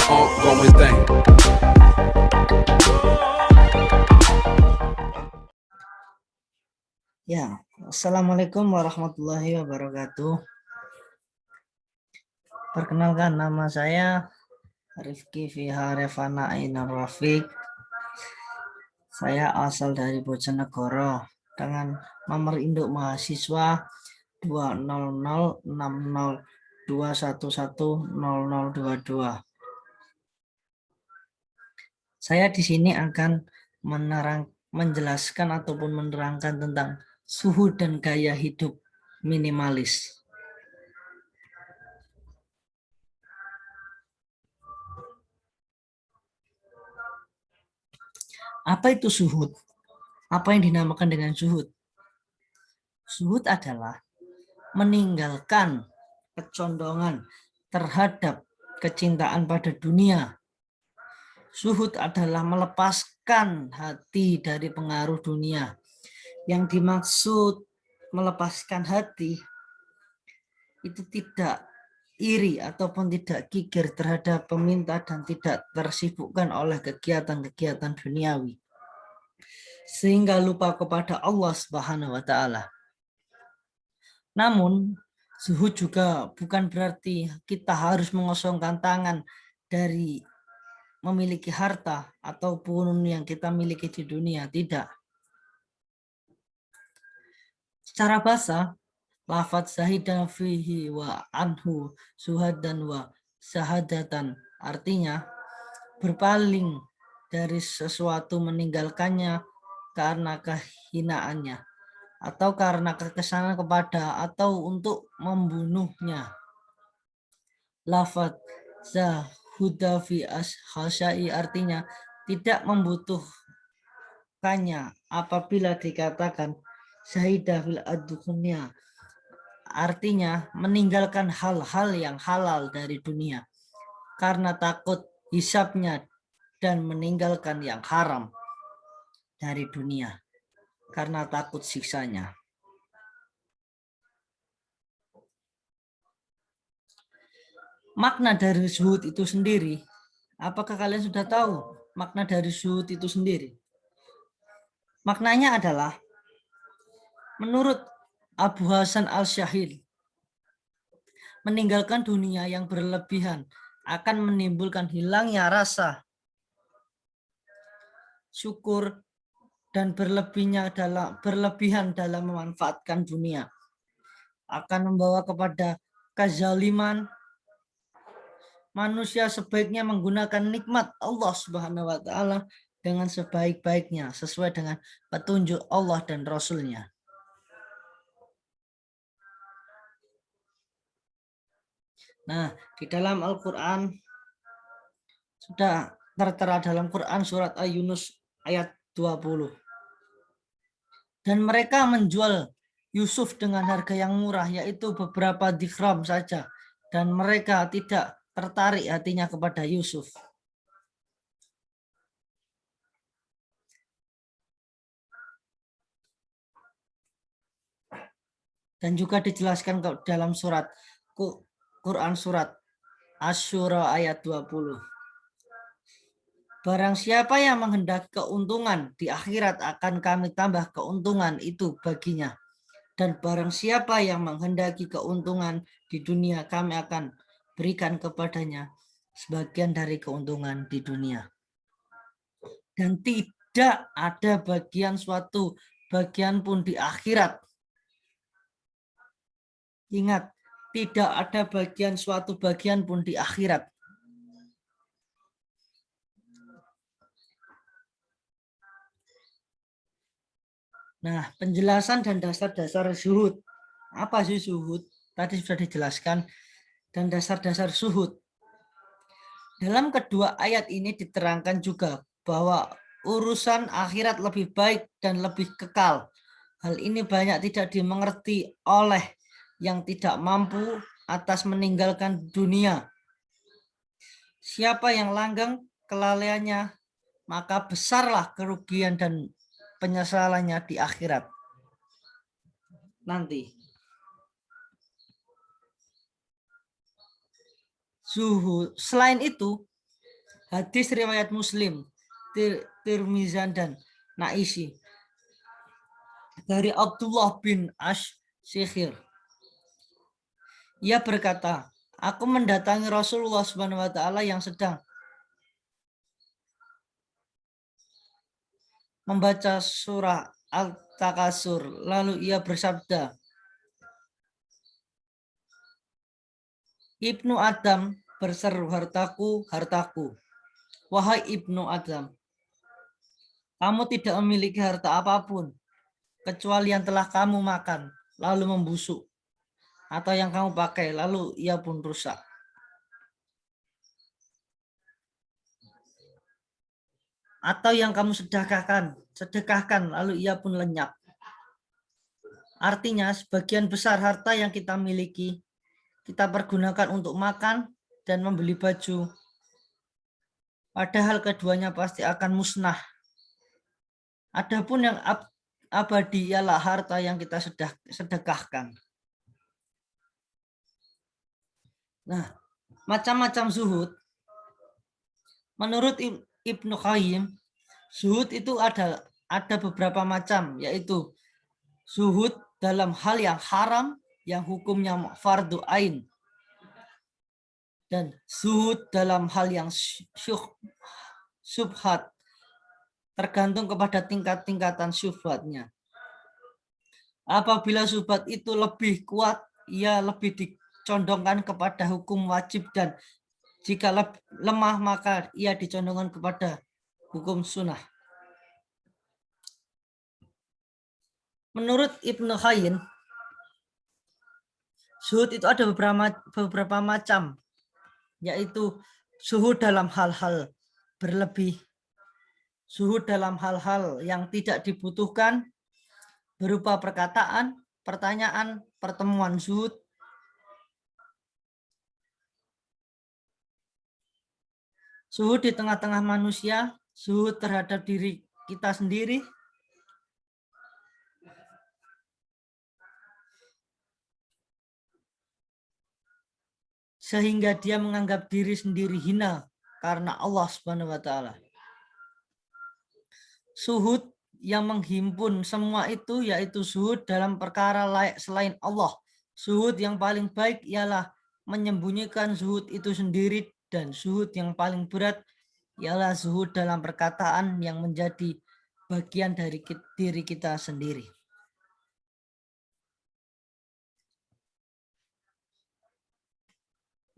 ongoing thing. Ya, Assalamualaikum warahmatullahi wabarakatuh. Perkenalkan, nama saya Rifki Fiharevana Ainar Rafiq. Saya asal dari Bojonegoro dengan nomor induk mahasiswa 2006021100022. Saya di sini akan menjelaskan ataupun menerangkan tentang suhu dan gaya hidup minimalis. Apa itu suhud? Apa yang dinamakan dengan suhud? Suhud adalah meninggalkan kecondongan terhadap kecintaan pada dunia. Suhud adalah melepaskan hati dari pengaruh dunia. Yang dimaksud melepaskan hati itu tidak iri ataupun tidak gigir terhadap peminta dan tidak tersibukkan oleh kegiatan-kegiatan duniawi sehingga lupa kepada Allah Subhanahu wa taala. Namun zuhud juga bukan berarti kita harus mengosongkan tangan dari memiliki harta ataupun yang kita miliki di dunia, tidak. Secara bahasa, lafadz zahidan fihi wa anhu suhadan wa sahadatan artinya berpaling dari sesuatu, meninggalkannya karena kehinaannya atau karena kekesalan kepada atau untuk membunuhnya. Lafadz zahuda fi ashasai artinya tidak membutuhkannya apabila dikatakan Syahidah fil ad-dunya artinya meninggalkan hal-hal yang halal dari dunia karena takut hisabnya dan meninggalkan yang haram dari dunia karena takut siksanya. Makna dari zuhud itu sendiri, apakah kalian sudah tahu makna dari zuhud itu sendiri? Maknanya adalah menurut Abu Hasan al-Syahid, meninggalkan dunia yang berlebihan akan menimbulkan hilangnya rasa syukur dan berlebihan dalam memanfaatkan dunia. Akan membawa kepada kezaliman. Manusia sebaiknya menggunakan nikmat Allah Subhanahu wa taala dengan sebaik-baiknya sesuai dengan petunjuk Allah dan Rasul-Nya. Nah, di dalam Al-Quran sudah tertera dalam Quran surat Al-Yunus ayat 20. Dan mereka menjual Yusuf dengan harga yang murah, yaitu beberapa dirham saja. Dan mereka tidak tertarik hatinya kepada Yusuf. Dan juga dijelaskan dalam surat Quran surat Asy-Syura ayat 20. Barang siapa yang menghendaki keuntungan di akhirat akan kami tambah keuntungan itu baginya. Dan barang siapa yang menghendaki keuntungan di dunia kami akan berikan kepadanya sebagian dari keuntungan di dunia. Dan tidak ada suatu bagian pun di akhirat. Ingat, tidak ada suatu bagian pun di akhirat. Nah, penjelasan dan dasar-dasar zuhud. Apa sih zuhud? Tadi sudah dijelaskan. Dan dasar-dasar zuhud. Dalam kedua ayat ini diterangkan juga bahwa urusan akhirat lebih baik dan lebih kekal. Hal ini banyak tidak dimengerti oleh yang tidak mampu atas meninggalkan dunia. Siapa yang langgeng kelalaiannya, maka besarlah kerugian dan penyesalannya di akhirat nanti. Zuhud. Selain itu, Hadis riwayat Muslim, Tirmizan dan Naisi. Dari Abdullah bin Ash-Shikhir. Ia berkata, aku mendatangi Rasulullah SWT yang sedang membaca surah Al-Takasur. Lalu ia bersabda, Ibnu Adam berseru, hartaku, hartaku. Wahai Ibnu Adam, kamu tidak memiliki harta apapun, kecuali yang telah kamu makan, lalu membusuk. Atau yang kamu pakai, lalu ia pun rusak. Atau yang kamu sedekahkan, lalu ia pun lenyap. Artinya, sebagian besar harta yang kita miliki, kita pergunakan untuk makan dan membeli baju. Padahal keduanya pasti akan musnah. Adapun yang abadi ialah harta yang kita sedekahkan. Nah, macam-macam zuhud. Menurut Ibnu Qayyim, zuhud itu ada beberapa macam, yaitu zuhud dalam hal yang haram, yang hukumnya fardu ain, dan zuhud dalam hal yang syubhat, tergantung kepada tingkat-tingkatan syubhatnya. Apabila syubhat itu lebih kuat, ia lebih dicondongkan kepada hukum wajib, dan jika lemah maka ia dicondongkan kepada hukum sunnah. Menurut Ibnu Qayyim, zuhud itu ada beberapa macam, yaitu zuhud dalam hal-hal berlebih, zuhud dalam hal-hal yang tidak dibutuhkan, berupa perkataan, pertanyaan, pertemuan zuhud, zuhud di tengah-tengah manusia, zuhud terhadap diri kita sendiri, sehingga dia menganggap diri sendiri hina karena Allah Subhanahu wa taala. Zuhud yang menghimpun semua itu yaitu zuhud dalam perkara layak selain Allah. Zuhud yang paling baik ialah menyembunyikan zuhud itu sendiri, dan zuhud yang paling berat ialah zuhud dalam perkataan yang menjadi bagian dari diri kita sendiri.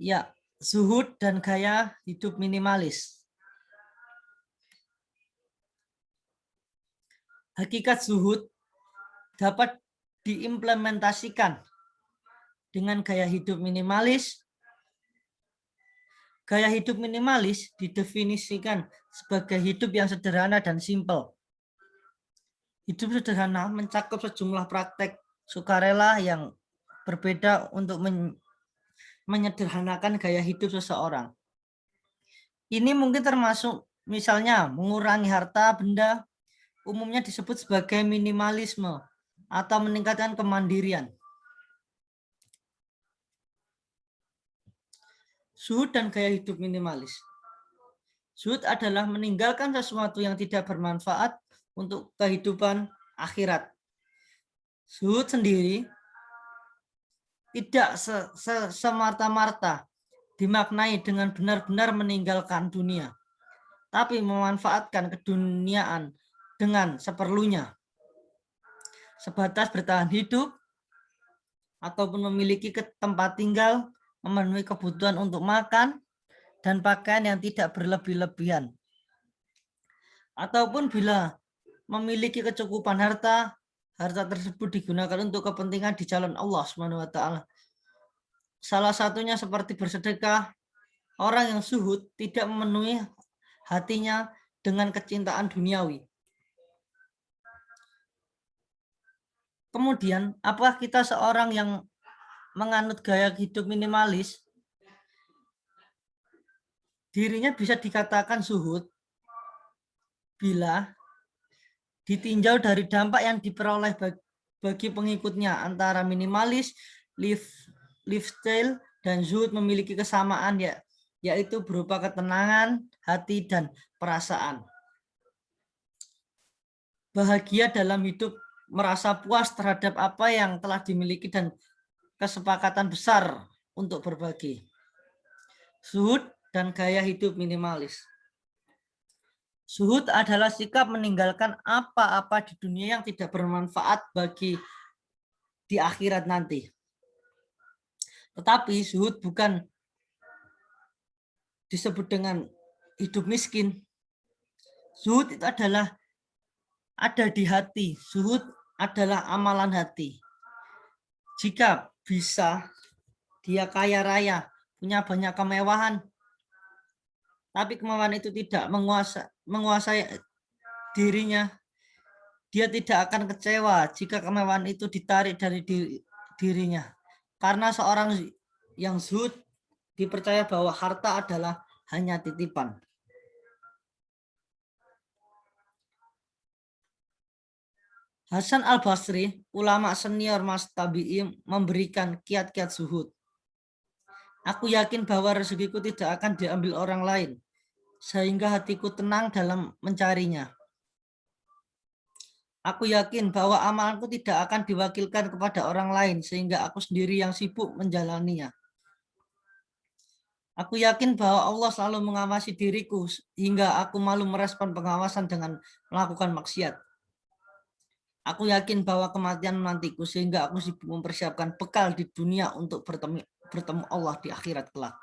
Ya, zuhud dan gaya hidup minimalis. Hakikat zuhud dapat diimplementasikan dengan gaya hidup minimalis. Gaya hidup minimalis didefinisikan sebagai hidup yang sederhana dan simpel. Hidup sederhana mencakup sejumlah praktek sukarela yang berbeda untuk menyederhanakan gaya hidup seseorang. Ini mungkin termasuk misalnya mengurangi harta benda, umumnya disebut sebagai minimalisme, atau meningkatkan kemandirian. Zuhud dan gaya hidup minimalis. Zuhud adalah meninggalkan sesuatu yang tidak bermanfaat untuk kehidupan akhirat. Zuhud sendiri tidak semata-mata dimaknai dengan benar-benar meninggalkan dunia, tapi memanfaatkan keduniaan dengan seperlunya, sebatas bertahan hidup ataupun memiliki tempat tinggal, memenuhi kebutuhan untuk makan dan pakaian yang tidak berlebih-lebihan. Ataupun bila memiliki kecukupan harta tersebut digunakan untuk kepentingan di jalan Allah Subhanahu wa taala. Salah satunya seperti bersedekah. Orang yang zuhud tidak memenuhi hatinya dengan kecintaan duniawi. Kemudian, apakah kita seorang yang menganut gaya hidup minimalis, dirinya bisa dikatakan zuhud bila ditinjau dari dampak yang diperoleh bagi pengikutnya antara minimalis, lifestyle, dan zuhud memiliki kesamaan, ya, yaitu berupa ketenangan hati dan perasaan. Bahagia dalam hidup, merasa puas terhadap apa yang telah dimiliki dan kesepakatan besar untuk berbagi. Zuhud dan gaya hidup minimalis. Zuhud adalah sikap meninggalkan apa-apa di dunia yang tidak bermanfaat bagi di akhirat nanti. Tetapi zuhud bukan disebut dengan hidup miskin. Zuhud itu adalah ada di hati. Zuhud adalah amalan hati. Jika bisa dia kaya raya, punya banyak kemewahan, tapi kemewahan itu tidak menguasai dirinya, dia tidak akan kecewa jika kemewahan itu ditarik dari dirinya. Karena seorang yang zuhud dipercaya bahwa harta adalah hanya titipan. Hasan al-Basri, ulama senior Mas Tabi'i, memberikan kiat-kiat zuhud. Aku yakin bahwa rezekiku tidak akan diambil orang lain, sehingga hatiku tenang dalam mencarinya. Aku yakin bahwa amalanku tidak akan diwakilkan kepada orang lain, sehingga aku sendiri yang sibuk menjalaninya. Aku yakin bahwa Allah selalu mengawasi diriku, hingga aku malu merespon pengawasan dengan melakukan maksiat. Aku yakin bahwa kematian menantiku, sehingga aku sibuk mempersiapkan bekal di dunia untuk bertemu Allah di akhirat kelak.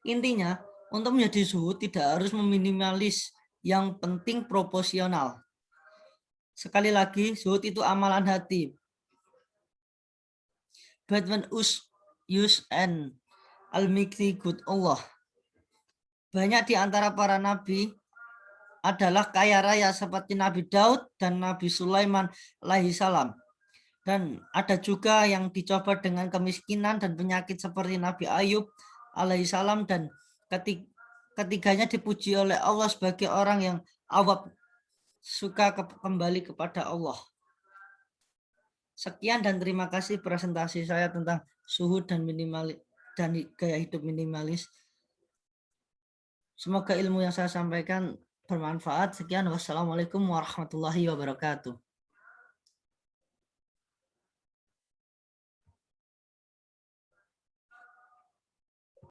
Intinya, untuk menjadi zuhud tidak harus meminimalis, yang penting proporsional. Sekali lagi, zuhud itu amalan hati. But when use and al-mikri good Allah. Banyak di antara para nabi adalah kaya raya seperti Nabi Daud dan Nabi Sulaiman alaihi salam. Dan ada juga yang dicoba dengan kemiskinan dan penyakit seperti Nabi Ayub alaihi salam, dan ketiganya dipuji oleh Allah sebagai orang yang awab, suka kembali kepada Allah. Sekian dan terima kasih presentasi saya tentang zuhud dan minimalis dan gaya hidup minimalis. Semoga ilmu yang saya sampaikan bermanfaat. Sekian, wassalamualaikum warahmatullahi wabarakatuh.